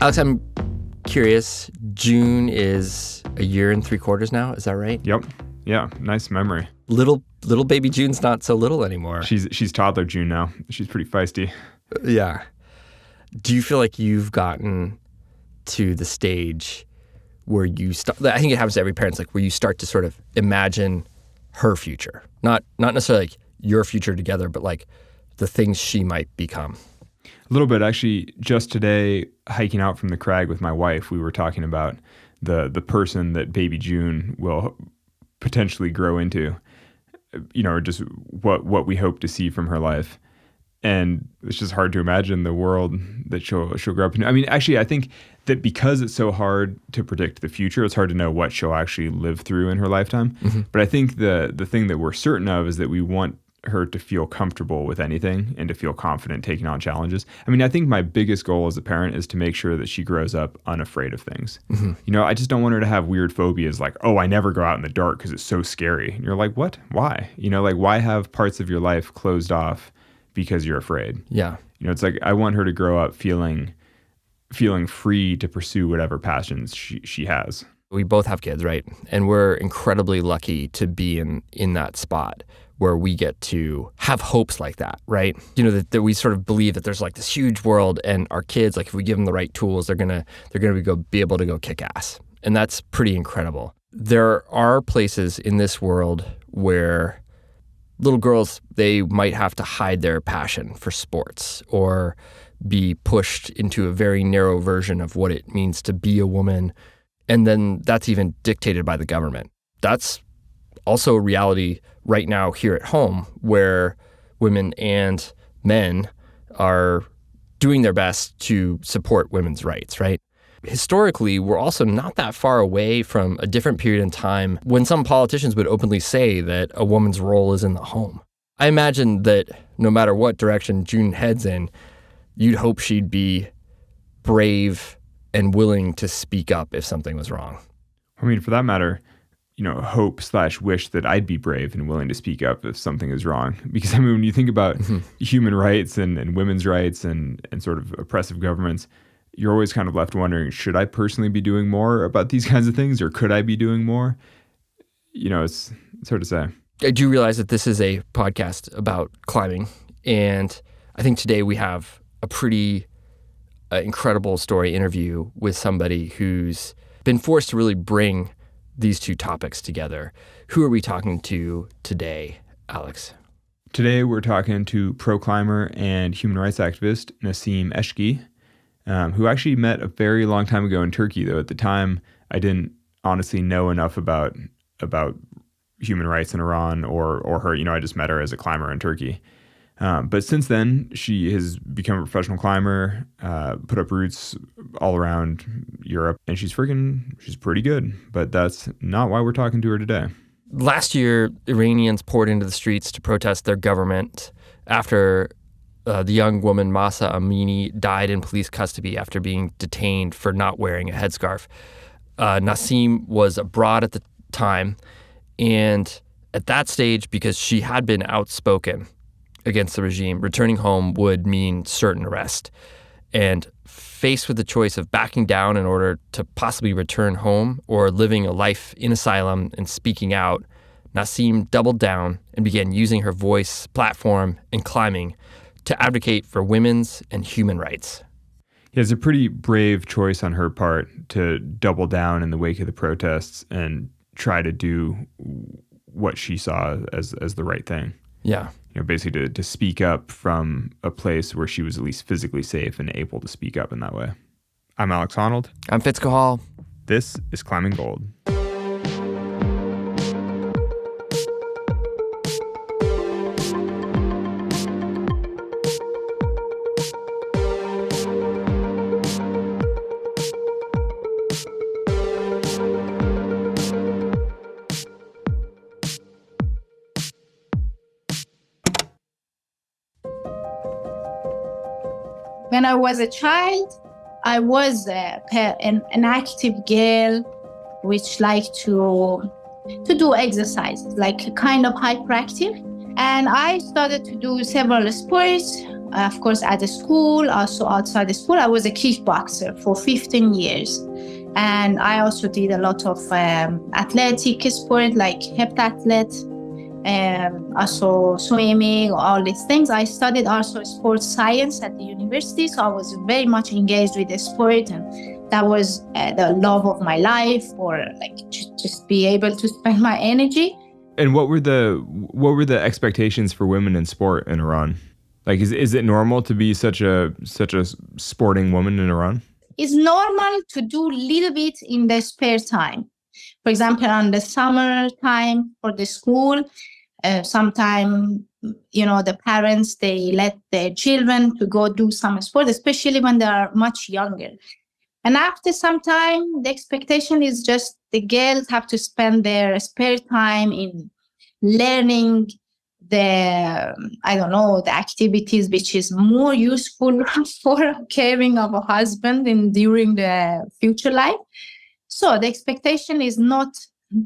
Alex, I'm curious. June is a year and 3/4 now. Is that right? Yep. Yeah. Nice memory. Little baby June's not so little anymore. She's toddler June now. She's pretty feisty. Yeah. Do you feel like you've gotten to the stage where you start? I think it happens to every parent. It's like where you start to sort of imagine her future, not necessarily like your future together, but like the things she might become. A little bit, actually. Just today, hiking out from the crag with my wife, we were talking about the person that baby June will potentially grow into, or just what we hope to see from her life. And it's just hard to imagine the world that she'll grow up in. I mean, actually, I think that because it's so hard to predict the future, it's hard to know what she'll actually live through in her lifetime. Mm-hmm. But I think the thing that we're certain of is that we want her to feel comfortable with anything and to feel confident taking on challenges. I mean, I think my biggest goal as a parent is to make sure that she grows up unafraid of things. Mm-hmm. I just don't want her to have weird phobias like, oh, I never go out in the dark because it's so scary. And you're like, what? Why? Why have parts of your life closed off because you're afraid? Yeah. It's like I want her to grow up feeling free to pursue whatever passions she has. We both have kids, right? And we're incredibly lucky to be in that spot where we get to have hopes like that, right? That we sort of believe that there's like this huge world, and our kids, like if we give them the right tools, they're gonna be able to go kick ass. And that's pretty incredible. There are places in this world where little girls, they might have to hide their passion for sports or be pushed into a very narrow version of what it means to be a woman. And then that's even dictated by the government. That's also a reality right now here at home, where women and men are doing their best to support women's rights, right? Historically, we're also not that far away from a different period in time when some politicians would openly say that a woman's role is in the home. I imagine that no matter what direction June heads in, you'd hope she'd be brave and willing to speak up if something was wrong. I mean, for that matter, hope/wish that I'd be brave and willing to speak up if something is wrong. Because I mean, when you think about human rights and women's rights and sort of oppressive governments, you're always kind of left wondering, should I personally be doing more about these kinds of things, or could I be doing more? It's hard to say. I do realize that this is a podcast about climbing, and I think today we have a pretty incredible story interview with somebody who's been forced to really bring these two topics together. Who are we talking to today, Alex? Today we're talking to pro climber and human rights activist Nasim Eshqi, who actually met a very long time ago in Turkey, though at the time I didn't honestly know enough about human rights in Iran or her. I just met her as a climber in Turkey. But since then, she has become a professional climber, put up roots all around Europe, and she's pretty good. But that's not why we're talking to her today. Last year, Iranians poured into the streets to protest their government after the young woman Mahsa Amini died in police custody after being detained for not wearing a headscarf. Nasim was abroad at the time, and at that stage, because she had been outspoken against the regime, returning home would mean certain arrest. And faced with the choice of backing down in order to possibly return home or living a life in asylum and speaking out, Nasim doubled down and began using her voice, platform, and climbing to advocate for women's and human rights. Yeah, it's a pretty brave choice on her part to double down in the wake of the protests and try to do what she saw as the right thing. Yeah. Basically to speak up from a place where she was at least physically safe and able to speak up in that way. I'm Alex Honnold. I'm Fitz Cahal. This is Climbing Gold. When I was a child, I was an active girl, which liked to do exercise, like kind of hyperactive. And I started to do several sports, Of course, at the school, also outside the school, I was a kickboxer for 15 years. And I also did a lot of athletic sport, like heptathlete, also swimming, all these things. I studied also sports science at the university, so I was very much engaged with the sport, and that was the love of my life, or like just be able to spend my energy. And what were the expectations for women in sport in Iran? Like, is it normal to be such a sporting woman in Iran? It's normal to do a little bit in the spare time. For example, on the summer time for the school, sometimes, the parents, they let their children to go do some sport, especially when they are much younger. And after some time, the expectation is just the girls have to spend their spare time in learning the activities which is more useful for caring of a husband during the future life. So the expectation is not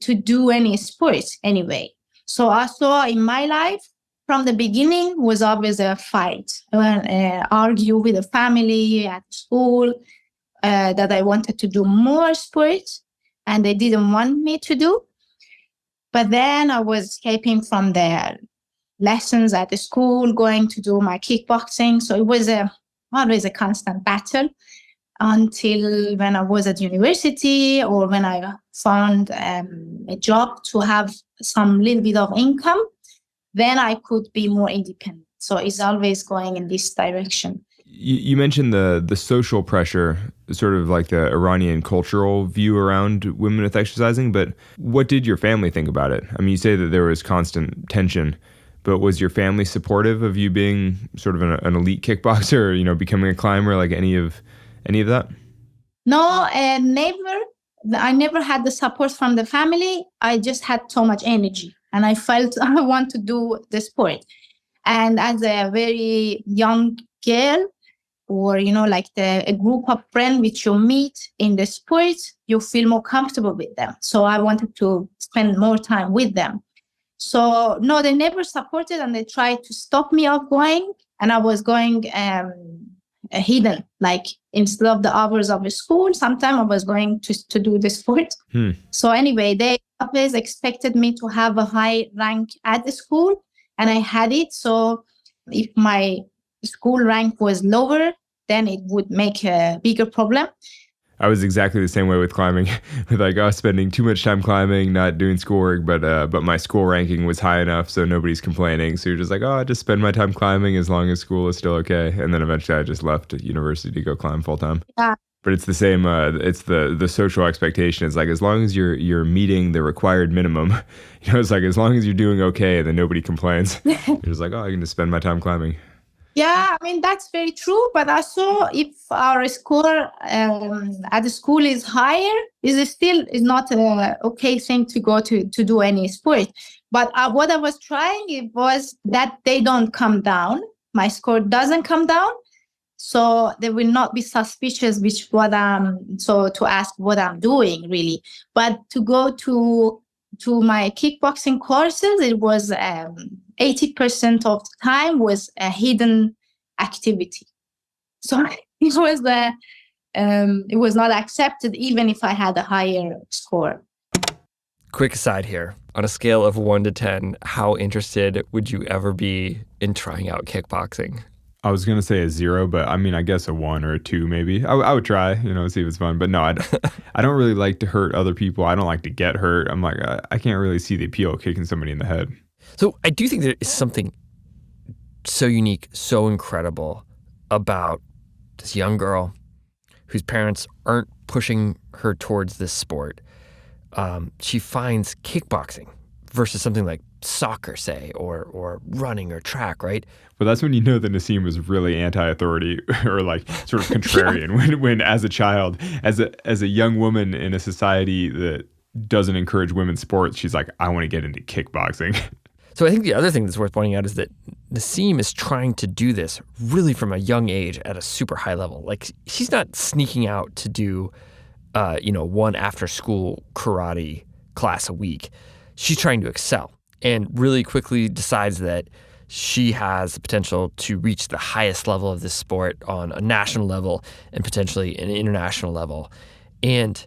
to do any sports anyway. So also in my life, from the beginning was always a fight, argue with the family at school, that I wanted to do more sports and they didn't want me to do. But then I was escaping from the lessons at the school, going to do my kickboxing. So it was always a constant battle until when I was at university, or when I found a job to have some little bit of income, then I could be more independent. So it's always going in this direction. You mentioned the social pressure, sort of like the Iranian cultural view around women with exercising, but what did your family think about it? I mean, you say that there was constant tension, but was your family supportive of you being sort of an elite kickboxer, or, becoming a climber, like any of that? No, never. I never had the support from the family. I just had so much energy and I felt I want to do the sport. And as a very young girl, or, like a group of friends which you meet in the sport, you feel more comfortable with them. So I wanted to spend more time with them. So no, they never supported, and they tried to stop me of going. And I was going hidden, like instead of the hours of the school, sometimes I was going to do the sport. So anyway, they always expected me to have a high rank at the school, and I had it. So if my school rank was lower, then it would make a bigger problem. I was exactly the same way with climbing, with spending too much time climbing, not doing schoolwork, but my school ranking was high enough, so nobody's complaining. So you're just like, I just spend my time climbing as long as school is still okay. And then eventually I just left university to go climb full time. Yeah. But it's the same. It's the social expectation. It's like, as long as you're meeting the required minimum, it's like, as long as you're doing okay, then nobody complains. You're just like, I can just spend my time climbing. Yeah, I mean, that's very true. But also, if our score at the school is higher, is not an okay thing to go to do any sport. But what I was trying, it was that they don't come down. My score doesn't come down. So they will not be suspicious to ask what I'm doing, really. But to go to my kickboxing courses, it was 80% of the time was a hidden activity. So it was not accepted, even if I had a higher score. Quick aside here. On a scale of 1 to 10, how interested would you ever be in trying out kickboxing? I was going to say a 0, but I mean, I guess a 1 or a 2 maybe. I would try, see if it's fun. But no, I don't really like to hurt other people. I don't like to get hurt. I'm like, I can't really see the appeal of kicking somebody in the head. So I do think there is something so unique, so incredible about this young girl whose parents aren't pushing her towards this sport. She finds kickboxing versus something like soccer, say, or running or track, right? Well, that's when you know that Nasim was really anti-authority or like sort of contrarian when as a child, as a young woman in a society that doesn't encourage women's sports, she's like, I want to get into kickboxing. So I think the other thing that's worth pointing out is that Nasim is trying to do this really from a young age at a super high level. Like, she's not sneaking out to do, one after-school karate class a week. She's trying to excel, and really quickly decides that She has the potential to reach the highest level of this sport on a national level and potentially an international level. And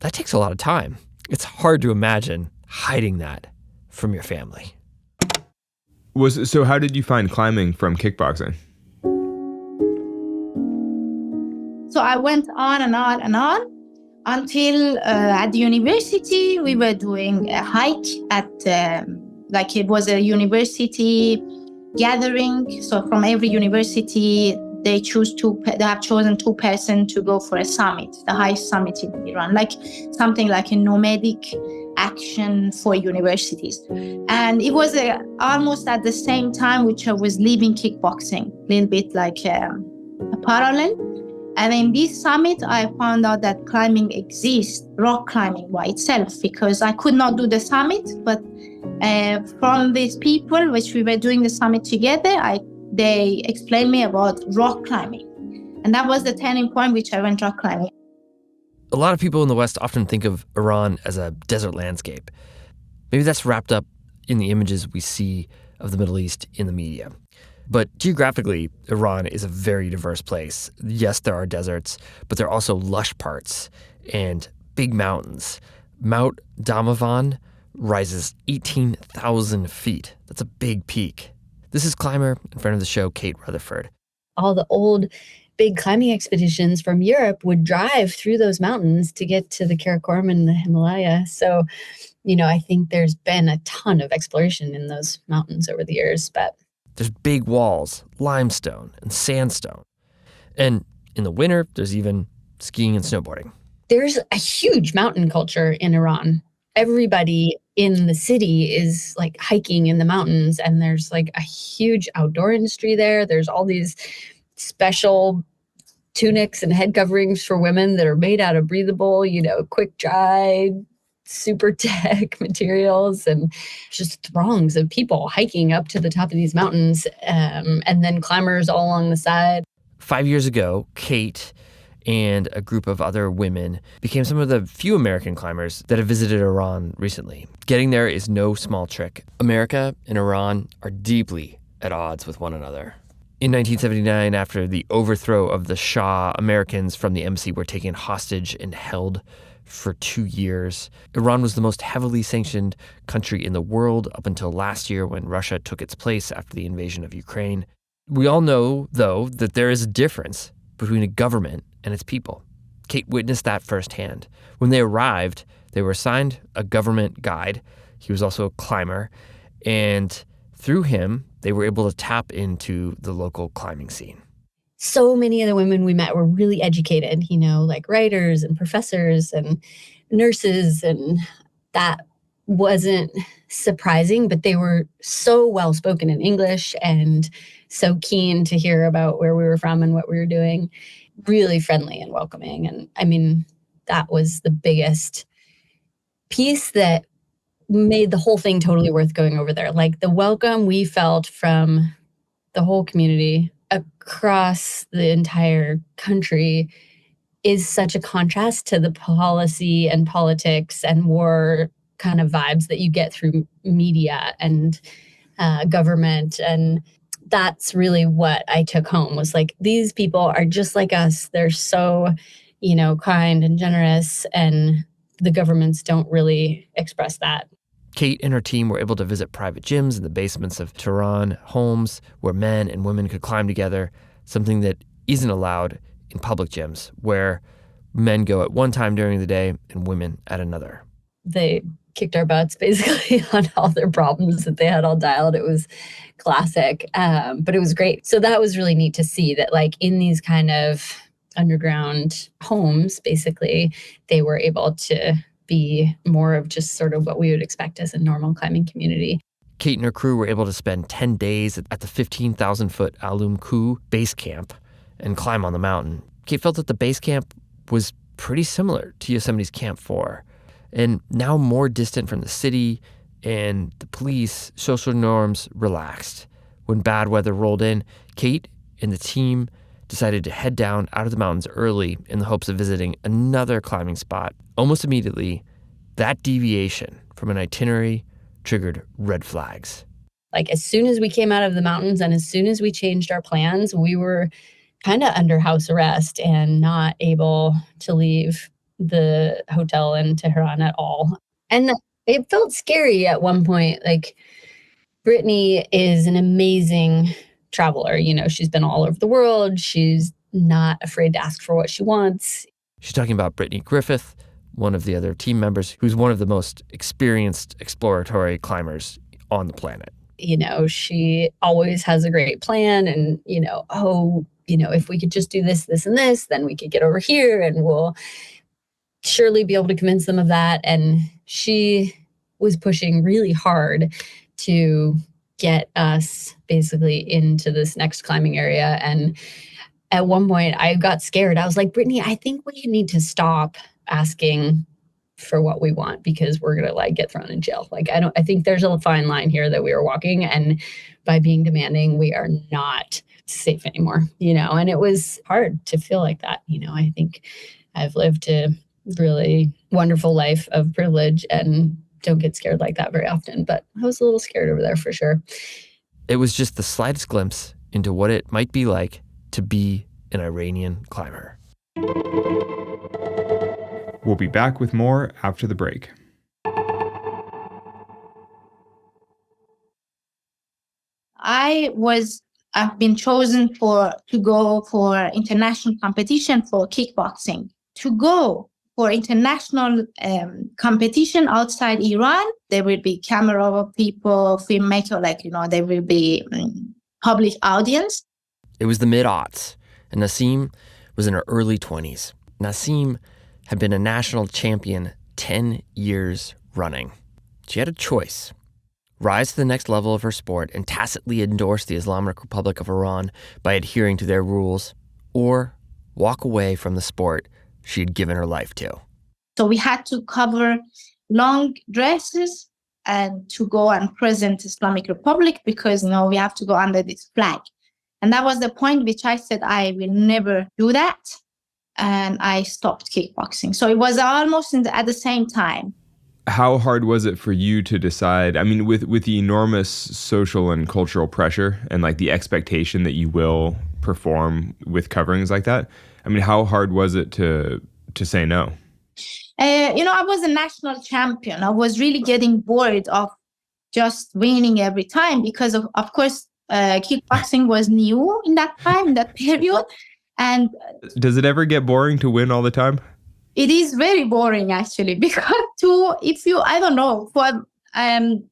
that takes a lot of time. It's hard to imagine hiding that from your family. So how did you find climbing from kickboxing? So I went on and on and on until at the university, we were doing a hike at, like it was a university gathering. So from every university, they have chosen 2 persons to go for a summit, the highest summit in Iran, like something like a nomadic action for universities. And it was almost at the same time which I was leaving kickboxing, a little bit like a parallel. And in this summit, I found out that climbing exists, rock climbing by itself, because I could not do the summit, but from these people, which we were doing the summit together, they explained me about rock climbing. And that was the turning point which I went rock climbing. A lot of people in the West often think of Iran as a desert landscape. Maybe that's wrapped up in the images we see of the Middle East in the media. But geographically, Iran is a very diverse place. Yes, there are deserts, but there are also lush parts and big mountains. Mount Damavand rises 18,000 feet. That's a big peak. This is climber and friend of the show, Kate Rutherford. All the old big climbing expeditions from Europe would drive through those mountains to get to the Karakoram and the Himalaya. So, I think there's been a ton of exploration in those mountains over the years, but there's big walls, limestone, and sandstone. And in the winter, there's even skiing and snowboarding. There's a huge mountain culture in Iran. Everybody in the city is like hiking in the mountains, and there's like a huge outdoor industry there. There's all these special tunics and head coverings for women that are made out of breathable, quick dry, super tech materials, and just throngs of people hiking up to the top of these mountains, and then climbers all along the side. 5 years ago, Kate and a group of other women became some of the few American climbers that have visited Iran recently. Getting there is no small trick. America and Iran are deeply at odds with one another. In 1979, after the overthrow of the Shah, Americans from the embassy were taken hostage and held for 2 years. Iran was the most heavily sanctioned country in the world up until last year when Russia took its place after the invasion of Ukraine. We all know, though, that there is a difference between a government and its people. Kate witnessed that firsthand. When they arrived, they were assigned a government guide. He was also a climber, and through him, they were able to tap into the local climbing scene. So many of the women we met were really educated, like writers and professors and nurses, and that wasn't surprising, but they were so well spoken in English and so keen to hear about where we were from and what we were doing, really friendly and welcoming. And I mean, that was the biggest piece that made the whole thing totally worth going over there. Like the welcome we felt from the whole community across the entire country is such a contrast to the policy and politics and war kind of vibes that you get through media and government. And that's really what I took home, was like, these people are just like us. They're so, kind and generous, and the governments don't really express that. Kate and her team were able to visit private gyms in the basements of Tehran homes where men and women could climb together, something that isn't allowed in public gyms, where men go at one time during the day and women at another. They kicked our butts basically on all their problems that they had all dialed. It was classic, but it was great. So that was really neat to see that, like, in these kind of underground homes, basically, they were able to be more of just sort of what we would expect as a normal climbing community. Kate and her crew were able to spend 10 days at the 15,000-foot Alum Ku base camp and climb on the mountain. Kate felt that the base camp was pretty similar to Yosemite's Camp 4, and now more distant from the city and the police, social norms relaxed. When bad weather rolled in, Kate and the team decided to head down out of the mountains early in the hopes of visiting another climbing spot. Almost immediately, that deviation from an itinerary triggered red flags. Like as soon as we came out of the mountains and as soon as we changed our plans, we were kind of under house arrest and not able to leave the hotel in Tehran at all. And it felt scary at one point. Like Brittany is an amazing traveler. You know, she's been all over the world. She's not afraid to ask for what she wants. She's talking about Brittany Griffith, one of the other team members, who's one of the most experienced exploratory climbers on the planet. You know, she always has a great plan and, you know, if we could just do this, this, and this, then we could get over here and we'll surely be able to convince them of that. And she was pushing really hard to get us basically into this next climbing area. And at one point I got scared. I was like, Brittany, I think we need to stop asking for what we want because we're going to like get thrown in jail. Like, I think there's a fine line here that we are walking. And by being demanding, we are not safe anymore, you know, and it was hard to feel like that. You know, I think I've lived a really wonderful life of privilege and don't get scared like that very often, but I was a little scared over there for sure. It was just the slightest glimpse into what it might be like to be an Iranian climber. We'll be back with more after the break. I've been chosen to go for international competition for kickboxing. To go for international competition outside Iran, there will be camera people, filmmaker, there will be public audience. It was the mid-aughts, and Nasim was in her early 20s. Nasim had been a national champion 10 years running. She had a choice: rise to the next level of her sport and tacitly endorse the Islamic Republic of Iran by adhering to their rules, or walk away from the sport she had given her life to. So we had to cover long dresses and to go and present Islamic Republic because, we have to go under this flag. And that was the point which I said, I will never do that. And I stopped kickboxing. So it was almost at the same time. How hard was it for you to decide? I mean, with the enormous social and cultural pressure and like the expectation that you will perform with coverings like that, I mean, how hard was it to say no? I was a national champion. I was really getting bored of just winning every time because of course, kickboxing was new in that time, in that period. And does it ever get boring to win all the time? It is very boring actually, because for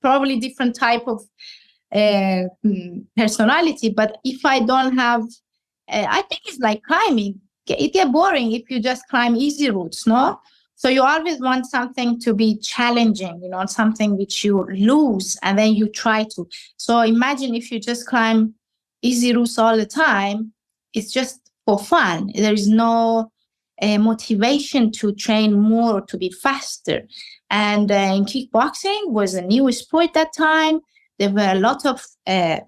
probably different type of personality, but if I don't have, I think it's like climbing. It gets boring if you just climb easy routes, no? So you always want something to be challenging, something which you lose and then you try to. So imagine if you just climb easy routes all the time, it's just for fun. There is no motivation to train more, to be faster. And in kickboxing was a new sport that time. There were a lot of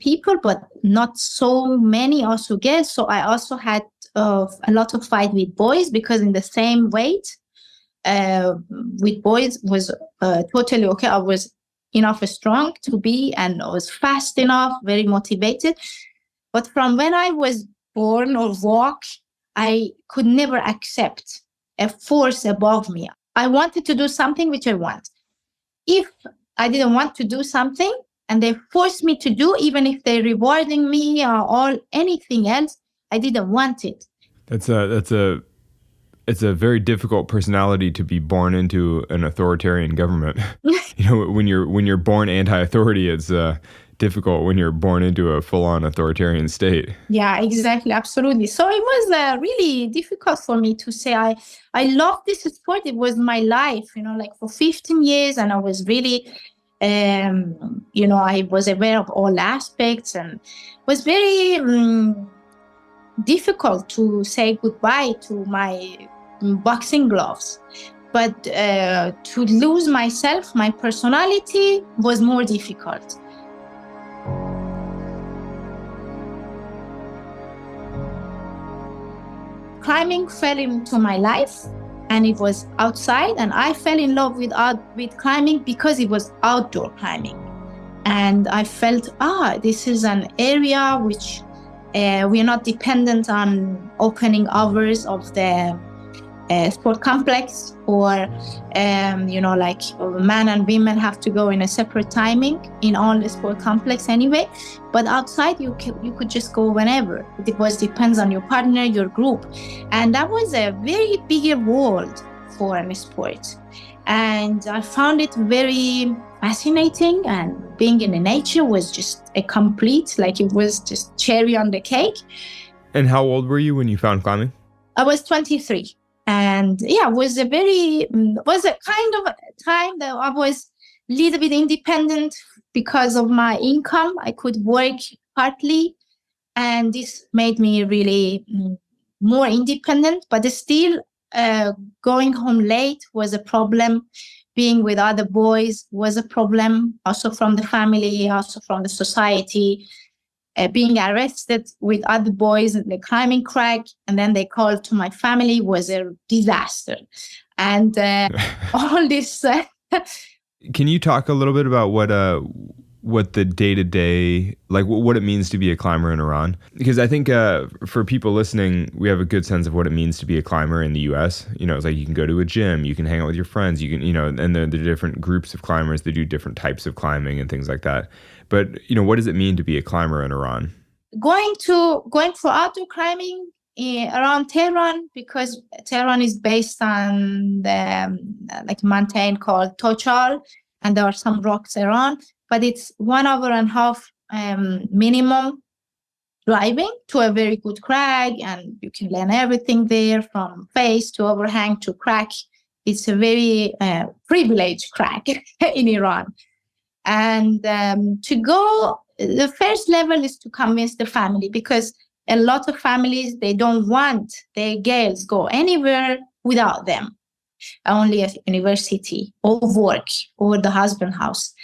people, but not so many also girls. So I also had a lot of fight with boys because in the same weight with boys was totally okay. I was enough strong to be, and I was fast enough, very motivated. But from when I was born or walk, I could never accept a force above me. I wanted to do something which I want. If I didn't want to do something and they forced me to do, even if they're rewarding me or anything else, I didn't want it. It's a very difficult personality to be born into an authoritarian government. When you're born anti-authority, it's difficult when you're born into a full-on authoritarian state. Yeah, exactly, absolutely. So it was really difficult for me to say I love this sport. It was my life, for 15 years, and I was really, I was aware of all aspects, and was very difficult to say goodbye to my boxing gloves. But to lose myself, my personality, was more difficult. Climbing fell into my life, and it was outside, and I fell in love with climbing because it was outdoor climbing. And I felt, this is an area which we are not dependent on opening hours of the sport complex, or like men and women have to go in a separate timing in all the sport complex anyway. But outside you could just go whenever. It depends on your partner, your group, and that was a very bigger world for a sport. And I found it very fascinating, and being in the nature was just a complete, like it was just cherry on the cake. And how old were you when you found climbing? I was 23. And it was a kind of time that I was a little bit independent because of my income. I could work partly, and this made me really more independent, but still going home late was a problem. Being with other boys was a problem, also from the family, also from the society. Being arrested with other boys in the climbing crag, and then they called to my family, was a disaster. And all this. Can you talk a little bit about what the day-to-day, like what it means to be a climber in Iran? Because I think for people listening, we have a good sense of what it means to be a climber in the US. It's like you can go to a gym, you can hang out with your friends, you can, and there are different groups of climbers that do different types of climbing and things like that. But, what does it mean to be a climber in Iran? Going for outdoor climbing around Tehran, because Tehran is based on the mountain called Tochal, and there are some rocks around, but it's 1.5 hours minimum driving to a very good crag, and you can learn everything there from face to overhang to crack. It's a very privileged crack in Iran. And to go, the first level is to convince the family, because a lot of families, they don't want their girls go anywhere without them, only at university or work or the husband house.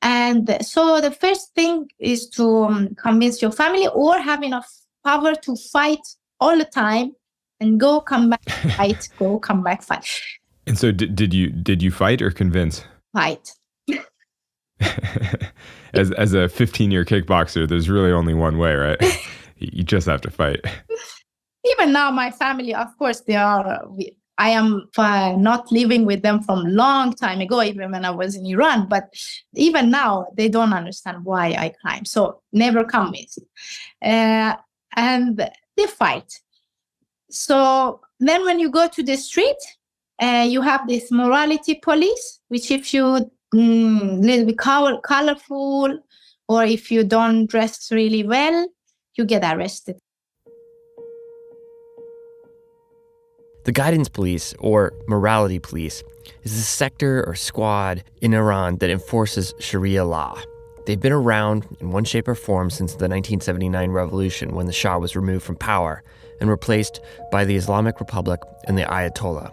And so the first thing is to convince your family, or have enough power to fight all the time and go, come back, fight, go, come back, fight. And so did you fight or convince? Fight. As a 15-year kickboxer, there's really only one way, right? You just have to fight. Even now, my family, of course, I am not living with them from a long time ago, even when I was in Iran. But even now, they don't understand why I climb. So never convince. And they fight. So then when you go to the street, you have this morality police, which if you little bit colorful, or if you don't dress really well, you get arrested. The guidance police, or morality police, is a sector or squad in Iran that enforces Sharia law. They've been around in one shape or form since the 1979 revolution, when the Shah was removed from power and replaced by the Islamic Republic and the Ayatollah.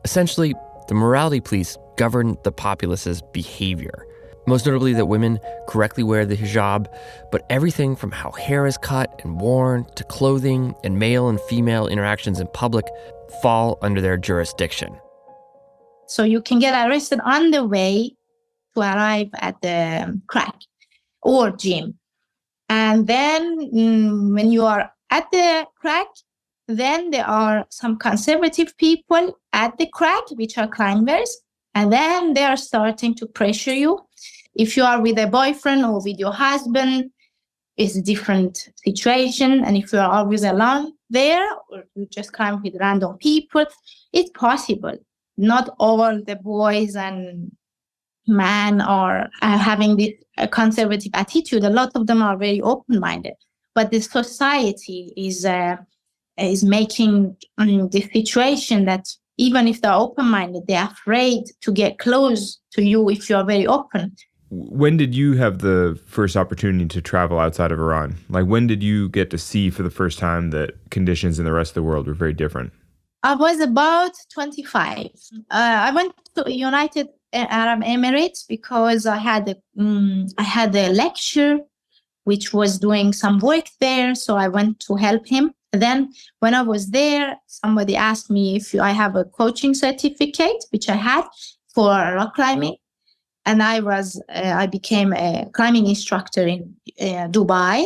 Essentially, the morality police govern the populace's behavior. Most notably that women correctly wear the hijab, but everything from how hair is cut and worn to clothing and male and female interactions in public fall under their jurisdiction. So you can get arrested on the way to arrive at the crack or gym. And then when you are at the crack, then there are some conservative people at the crack, which are climbers, and then they are starting to pressure you. If you are with a boyfriend or with your husband, it's a different situation. And if you are always alone there, or you just climb with random people, it's possible. Not all the boys and men are having this conservative attitude. A lot of them are very open-minded. But the society is making the situation that even if they're open-minded, they're afraid to get close to you if you're very open. When did you have the first opportunity to travel outside of Iran? Like, when did you get to see for the first time that conditions in the rest of the world were very different? I was about 25. I went to United Arab Emirates because I had a lecture which was doing some work there, so I went to help him. Then when I was there, somebody asked me if I have a coaching certificate, which I had, for rock climbing. And I became a climbing instructor in Dubai.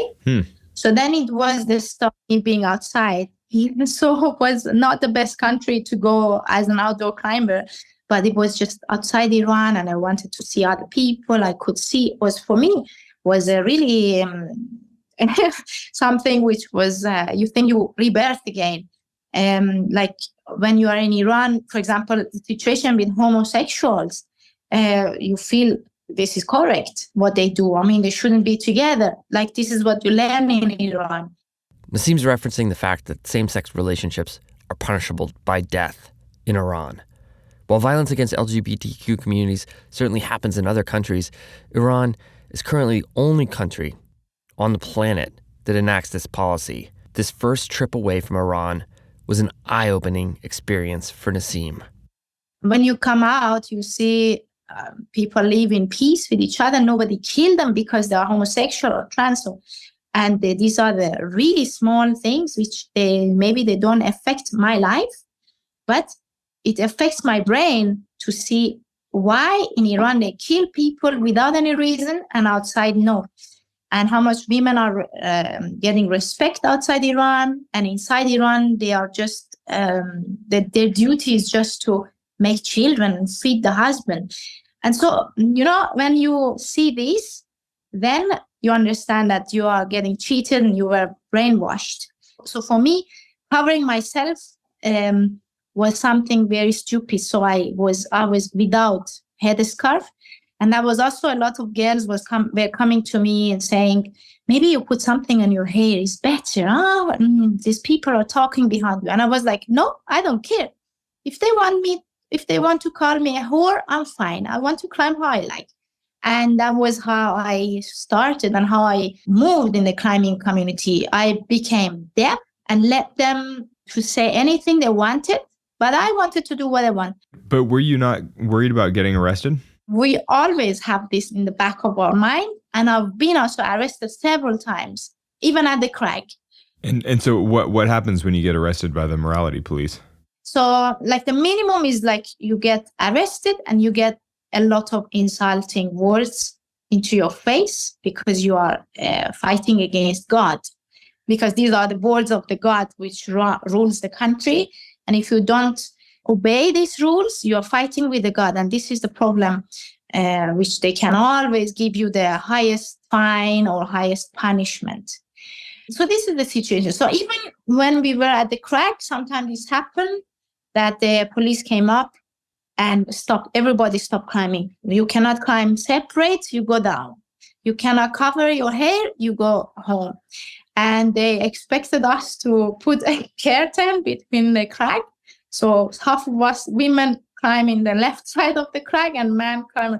So then it was the stuff in being outside. Even so, it was not the best country to go as an outdoor climber, but it was just outside Iran, and I wanted to see other people. I could see, for me, was a really something which was, you think you rebirth again. Like when you are in Iran, for example, the situation with homosexuals, you feel this is correct, what they do. I mean, they shouldn't be together. Like, this is what you learn in Iran. Nasim's referencing the fact that same-sex relationships are punishable by death in Iran. While violence against LGBTQ communities certainly happens in other countries, Iran is currently the only country on the planet that enacts this policy. This first trip away from Iran was an eye-opening experience for Nasim. When you come out, you see people live in peace with each other. Nobody killed them because they are homosexual or trans. And these are the really small things which maybe they don't affect my life, but it affects my brain to see why in Iran they kill people without any reason and outside no. And how much women are getting respect outside Iran, and inside Iran they are just, their duty is just to make children and feed the husband. And so, when you see this, then you understand that you are getting cheated and you were brainwashed. So for me, covering myself was something very stupid. So I was without headscarf. And that was also a lot of girls were coming to me and saying, maybe you put something on your hair, it's better. These people are talking behind you. And I was like, no, I don't care. If they want to call me a whore, I'm fine. I want to climb how I like. And that was how I started and how I moved in the climbing community. I became deaf and let them to say anything they wanted, but I wanted to do what I want. But were you not worried about getting arrested? We always have this in the back of our mind. And I've been also arrested several times, even at the crag. And so what happens when you get arrested by the morality police? So like the minimum is like you get arrested and you get a lot of insulting words into your face because you are fighting against God. Because these are the words of the God which rules the country. And if you don't obey these rules, you are fighting with the God. And this is the problem, which they can always give you the highest fine or highest punishment. So this is the situation. So even when we were at the crag, sometimes this happened that the police came up and everybody stopped climbing. You cannot climb separate, you go down. You cannot cover your hair, you go home. And they expected us to put a curtain between the crag. So half of us women climb in the left side of the crag and men climb.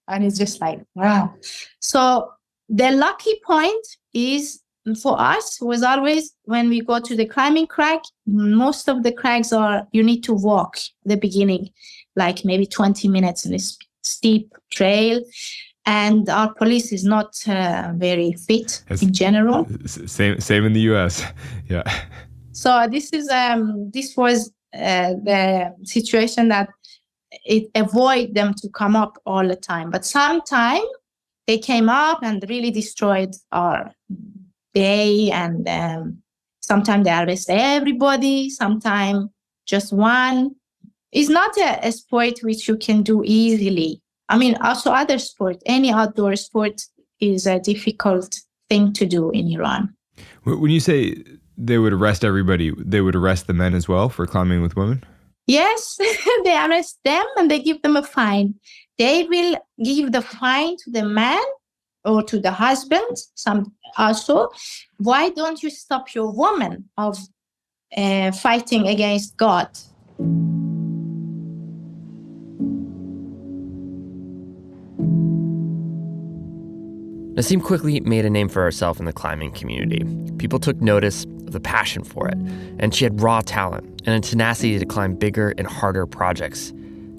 And it's just like, wow. So the lucky point is for us was always when we go to the climbing crag, most of the crags you need to walk the beginning, like maybe 20 minutes in this steep trail. And our police is not very fit in general. Same in the US. Yeah. So this was the situation that it avoid them to come up all the time. But sometimes they came up and really destroyed our day. And sometimes they arrest everybody. Sometimes just one. It's not a sport which you can do easily. I mean, also other sport, any outdoor sport is a difficult thing to do in Iran. When you say they would arrest everybody, they would arrest the men as well for climbing with women? Yes, they arrest them and they give them a fine. They will give the fine to the man or to the husband. Some also, why don't you stop your woman of fighting against God? Nasim quickly made a name for herself in the climbing community. People took notice of the passion for it, and she had raw talent and a tenacity to climb bigger and harder projects.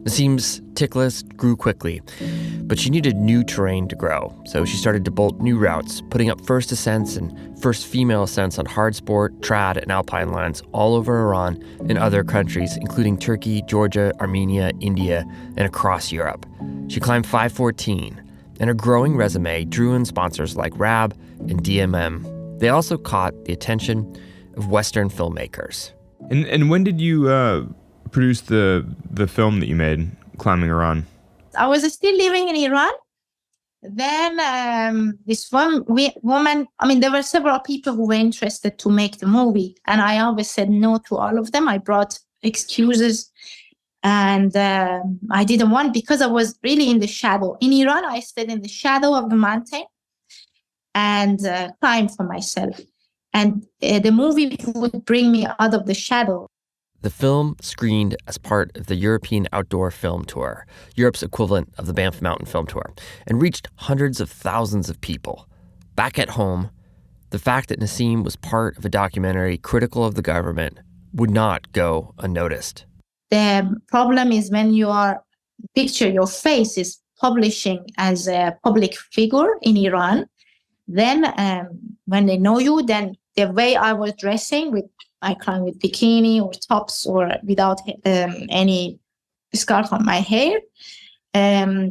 Nasim's tick list grew quickly, But she needed new terrain to grow, so she started to bolt new routes, putting up first ascents and first female ascents on hard sport, trad, and alpine lands all over Iran and other countries, including Turkey, Georgia, Armenia, India, and across Europe. She climbed 514, and her growing resume drew in sponsors like RAB and DMM. They also caught the attention of Western filmmakers. And when did you produce the film that you made, Climbing Iran? I was still living in Iran. Then this one woman, there were several people who were interested to make the movie. And I always said no to all of them. I brought excuses. And I didn't want, because I was really in the shadow. In Iran, I stayed in the shadow of the mountain and climbed for myself. And the movie would bring me out of the shadow. The film screened as part of the European Outdoor Film Tour, Europe's equivalent of the Banff Mountain Film Tour, and reached hundreds of thousands of people. Back at home, the fact that Nasim was part of a documentary critical of the government would not go unnoticed. The problem is when your face is publishing as a public figure in Iran, then when they know you, then the way I was dressing, I climbed with bikini or tops or without any scarf on my hair,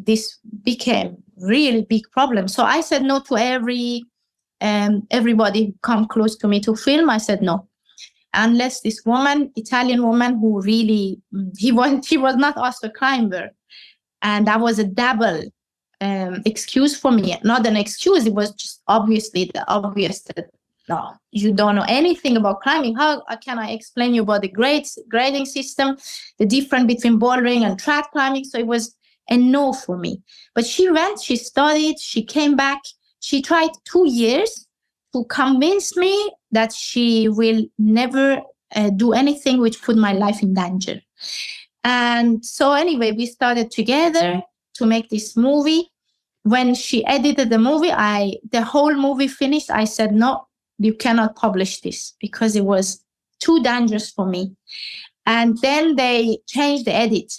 this became really big problem. So I said no to everybody who come close to me to film. I said no. Unless this woman, Italian woman, who really, he was not also a climber. And that was a double excuse for me. Not an excuse, it was just obviously the obvious that, no, you don't know anything about climbing. How can I explain you about the grading system, the difference between bouldering and trad climbing? So it was a no for me. But she went, she studied, she came back. She tried 2 years to convince me that she will never do anything which put my life in danger. And so anyway, we started together to make this movie. When she edited the movie, the whole movie finished. I said, no, you cannot publish this because it was too dangerous for me. And then they changed the edit,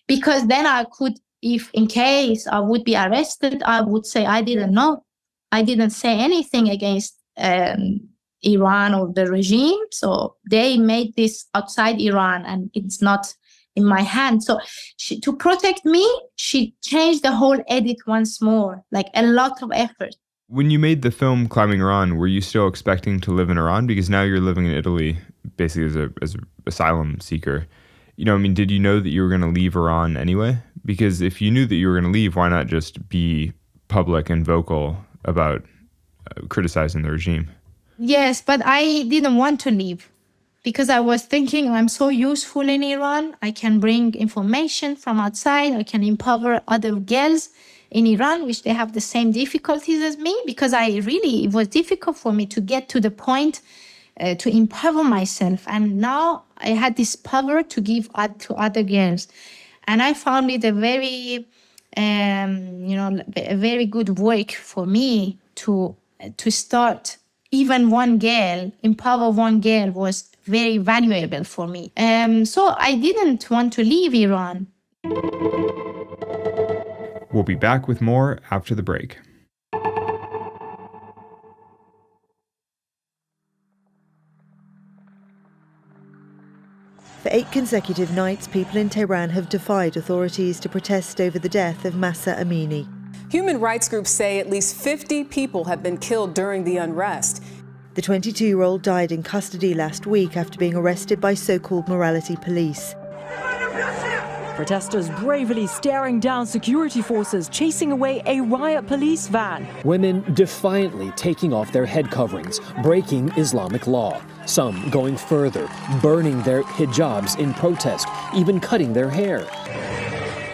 because then I could, if in case I would be arrested, I would say I didn't know. I didn't say anything against Iran or the regime. So they made this outside Iran and it's not in my hand. So to protect me, she changed the whole edit once more, like a lot of effort. When you made the film Climbing Iran, were you still expecting to live in Iran? Because now you're living in Italy, basically as an asylum seeker. Did you know that you were going to leave Iran anyway? Because if you knew that you were going to leave, why not just be public and vocal about criticizing the regime? Yes, but I didn't want to leave because I was thinking I'm so useful in Iran. I can bring information from outside. I can empower other girls in Iran, which they have the same difficulties as me, because it was difficult for me to get to the point to empower myself. And now I had this power to give to other girls. And I found it a very good work for me to start. Even one girl, empower one girl was very valuable for me. So I didn't want to leave Iran. We'll be back with more after the break. For 8 consecutive nights, people in Tehran have defied authorities to protest over the death of Mahsa Amini. Human rights groups say at least 50 people have been killed during the unrest. The 22-year-old died in custody last week after being arrested by so-called morality police. Protesters bravely staring down security forces chasing away a riot police van. Women defiantly taking off their head coverings, breaking Islamic law. Some going further, burning their hijabs in protest, even cutting their hair.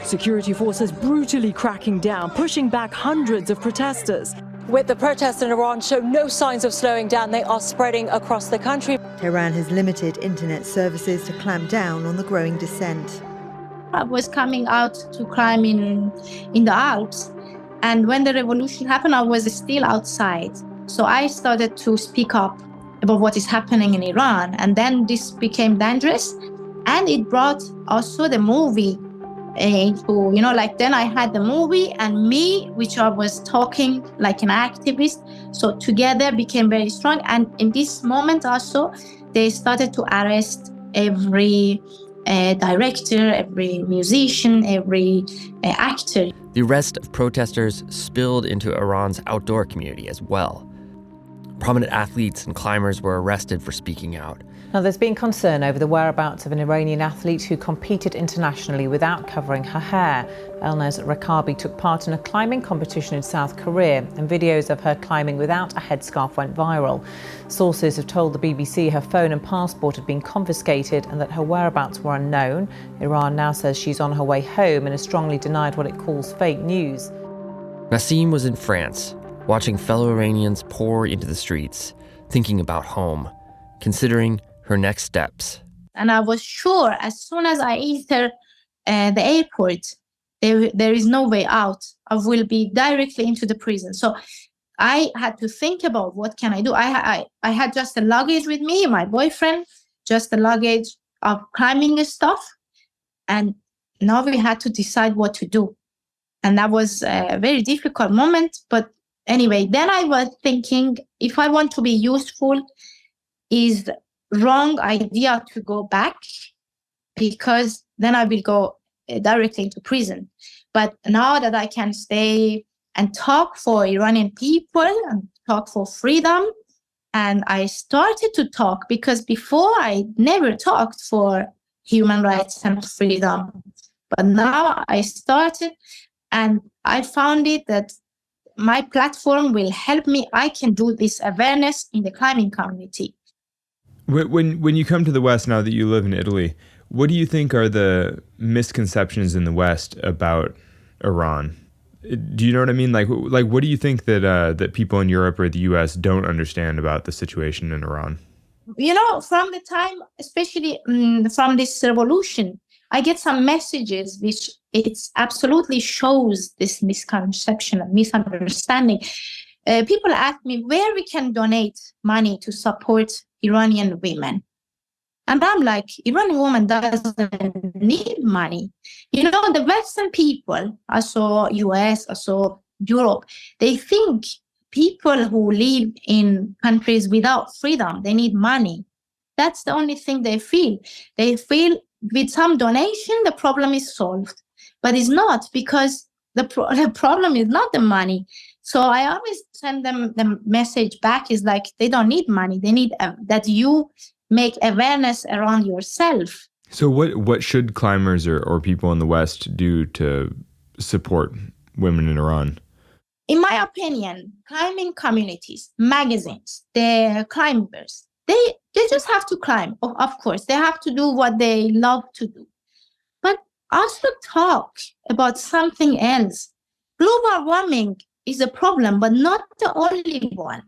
Security forces brutally cracking down, pushing back hundreds of protesters. With the protests in Iran show no signs of slowing down, they are spreading across the country. Tehran has limited internet services to clamp down on the growing dissent. I was coming out to climb in the Alps. And when the revolution happened, I was still outside. So I started to speak up about what is happening in Iran. And then this became dangerous. And it brought also the movie then I had the movie and me, which I was talking like an activist. So together became very strong. And in this moment also, they started to arrest every director, every musician, every actor. The arrest of protesters spilled into Iran's outdoor community as well. Prominent athletes and climbers were arrested for speaking out. Now, there's been concern over the whereabouts of an Iranian athlete who competed internationally without covering her hair. Elnaz Rakabi took part in a climbing competition in South Korea, and videos of her climbing without a headscarf went viral. Sources have told the BBC her phone and passport had been confiscated and that her whereabouts were unknown. Iran now says she's on her way home and has strongly denied what it calls fake news. Nasim was in France, watching fellow Iranians pour into the streets, thinking about home, considering her next steps. And I was sure as soon as I enter the airport, there is no way out. I will be directly into the prison. So I had to think about what can I do. I had just a luggage with me, my boyfriend, just a luggage of climbing stuff. And now we had to decide what to do. And that was a very difficult moment. But anyway, then I was thinking, if I want to be useful, is wrong idea to go back, because then I will go directly into prison. But now that I can stay and talk for Iranian people and talk for freedom, and I started to talk, because before I never talked for human rights and freedom. But now I started, and I found it that my platform will help me. I can do this awareness in the climbing community. When you come to the West, now that you live in Italy, what do you think are the misconceptions in the West about Iran? Do you know what I mean? Like what do you think that people in Europe or the US don't understand about the situation in Iran? From the time, especially from this revolution, I get some messages which it absolutely shows this misconception and misunderstanding. People ask me where we can donate money to support Iranian women. And I'm like, Iranian woman doesn't need money. The Western people, also US, also Europe, they think people who live in countries without freedom, they need money. That's the only thing they feel. They feel with some donation, the problem is solved. But it's not, because the problem is not the money. So I always send them the message back is like, they don't need money. They need that you make awareness around yourself. So what should climbers or people in the West do to support women in Iran? In my opinion, climbing communities, magazines, the climbers, they just have to climb. Of course, they have to do what they love to do. But also talk about something else. Global warming is a problem, but not the only one.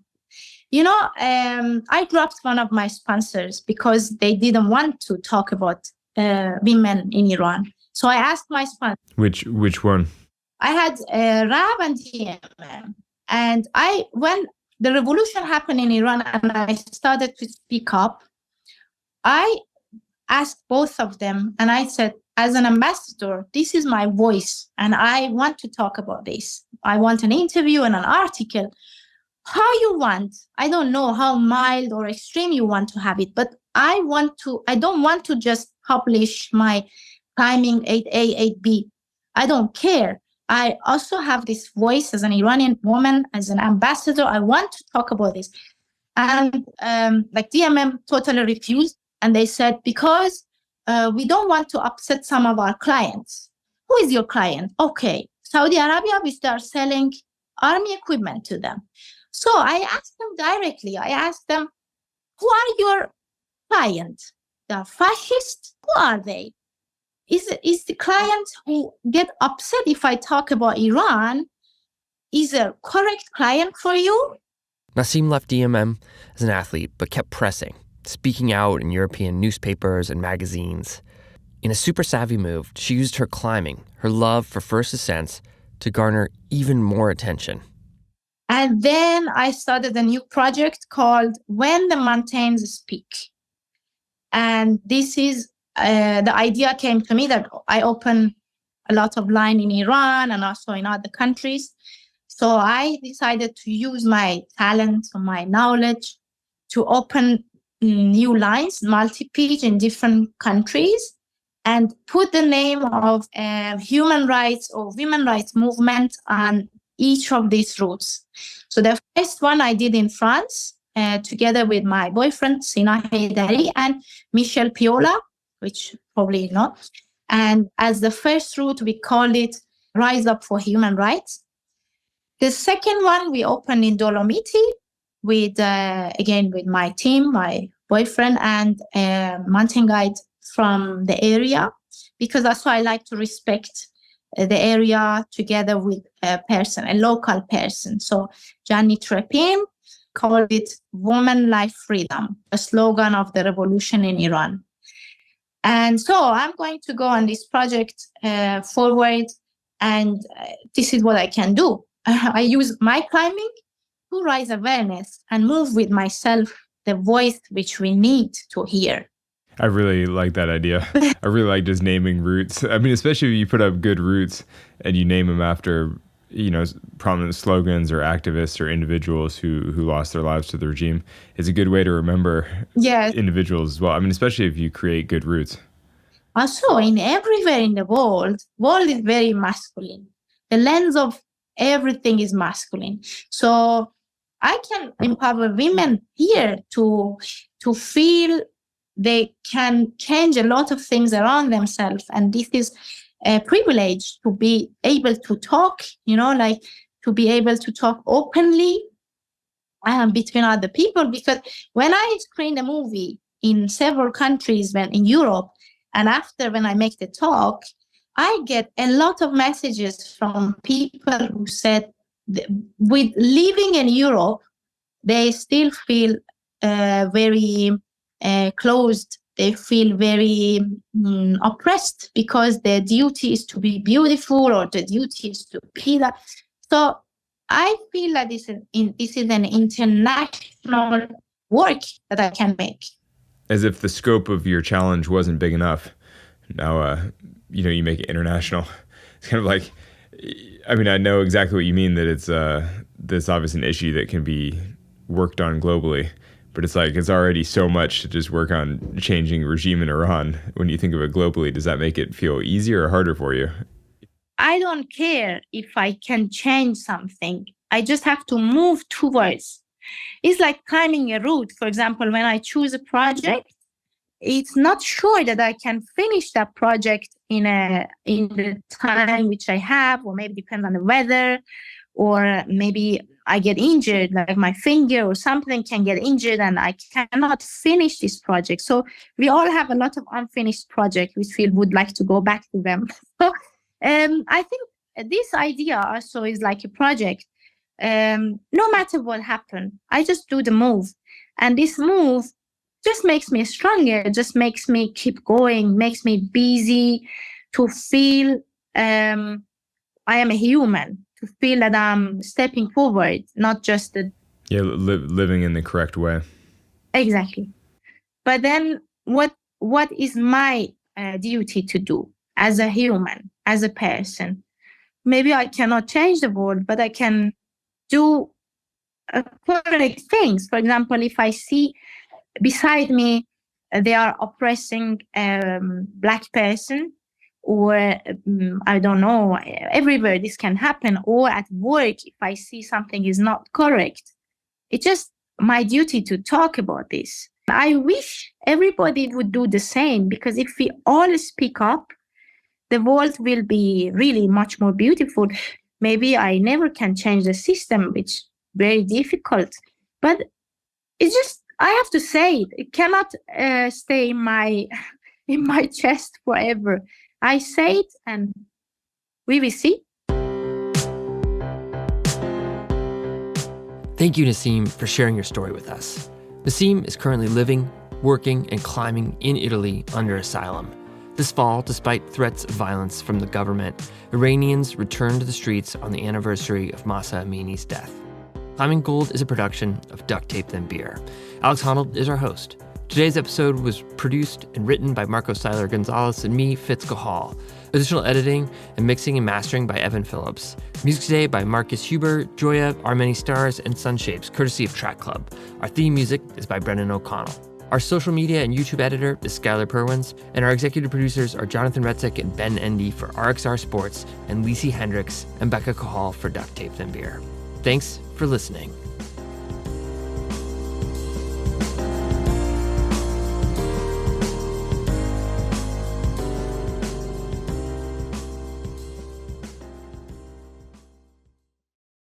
I dropped one of my sponsors because they didn't want to talk about women in Iran. So I asked my sponsor. Which one? I had RAB and TMM. And when the revolution happened in Iran and I started to speak up, I asked both of them and I said, as an ambassador, this is my voice and I want to talk about this. I want an interview and an article. How you want, I don't know how mild or extreme you want to have it, but I don't want to just publish my climbing 8A, 8B. I don't care. I also have this voice as an Iranian woman, as an ambassador. I want to talk about this. And DMM totally refused. And they said, because we don't want to upset some of our clients. Who is your client? Okay, Saudi Arabia, we start selling army equipment to them. So I asked them directly, who are your clients? They are fascists? Who are they? Is the client who get upset if I talk about Iran is a correct client for you? Nasim left DMM as an athlete, but kept pressing, speaking out in European newspapers and magazines. In a super savvy move, she used her climbing, her love for first ascents, to garner even more attention. And then I started a new project called When the Mountains Speak. And this is, the idea came to me that I open a lot of line in Iran and also in other countries. So I decided to use my talent or my knowledge to open new lines, multi-page in different countries, and put the name of human rights or women rights movement on each of these routes. So the first one I did in France, together with my boyfriend, Sina Haydari, and Michel Piola, which probably you know. And as the first route, we called it Rise Up for Human Rights. The second one we opened in Dolomiti with, again, with my team, my boyfriend, and a mountain guide from the area, because that's why I like to respect the area together with a person, a local person. So Gianni Trepin called it Woman, Life, Freedom, a slogan of the revolution in Iran. And so I'm going to go on this project forward, and this is what I can do. I use my climbing to raise awareness and move with myself the voice which we need to hear. I really like that idea. I really like just naming routes. I mean, especially if you put up good routes and you name them after, you know, prominent slogans or activists or individuals who lost their lives to the regime. It's a good way to remember individuals as well. I mean, especially if you create good routes. Also, everywhere in the world is very masculine. The lens of everything is masculine. So I can empower women here to feel they can change a lot of things around themselves. And this is a privilege to be able to talk, to be able to talk openly between other people. Because when I screen a movie in several countries, in Europe, and after when I make the talk, I get a lot of messages from people who said, with living in Europe, they still feel very closed. They feel very oppressed because their duty is to be beautiful or the duty is to be that. So I feel that this is an international work that I can make. As if the scope of your challenge wasn't big enough. Now, you make it international. It's kind of like, I mean, I know exactly what you mean, that it's this obviously an issue that can be worked on globally, but it's like, it's already so much to just work on changing regime in Iran. When you think of it globally, does that make it feel easier or harder for you? I don't care if I can change something. I just have to move towards. It's like climbing a route. For example, when I choose a project, it's not sure that I can finish that project in the time which I have, or maybe depends on the weather, or maybe I get injured, like my finger or something can get injured and I cannot finish this project. So we all have a lot of unfinished projects which we would like to go back to them. So I think this idea also is like a project. No matter what happens, I just do the move. And this move just makes me stronger, just makes me keep going, makes me busy, to feel I am a human, to feel that I'm stepping forward, not just living in the correct way. Exactly. But then what is my duty to do as a human, as a person? Maybe I cannot change the world, but I can do correct things. For example, if I see beside me they are oppressing Black person, or I don't know, everywhere this can happen, or at work, if I see something is not correct, it's just my duty to talk about this. I wish everybody would do the same, because if we all speak up, the world will be really much more beautiful. Maybe I never can change the system, which is very difficult, but it's just, I have to say it. It cannot stay in my chest forever. I say it, and we will see. Thank you, Nasim, for sharing your story with us. Nasim is currently living, working, and climbing in Italy under asylum. This fall, despite threats of violence from the government, Iranians returned to the streets on the anniversary of Mahsa Amini's death. Climbing Gold is a production of Duct Tape Then Beer. Alex Honnold is our host. Today's episode was produced and written by Marco Seiler Gonzalez and me, Fitz Gahal. Additional editing and mixing and mastering by Evan Phillips. Music today by Marcus Huber, Joya, Our Many Stars, and Sunshapes, courtesy of Track Club. Our theme music is by Brendan O'Connell. Our social media and YouTube editor is Skylar Perwins, and our executive producers are Jonathan Retzik and Ben Endy for RXR Sports, and Lisi Hendricks and Becca Cahal for Duct Tape and Beer. Thanks for listening.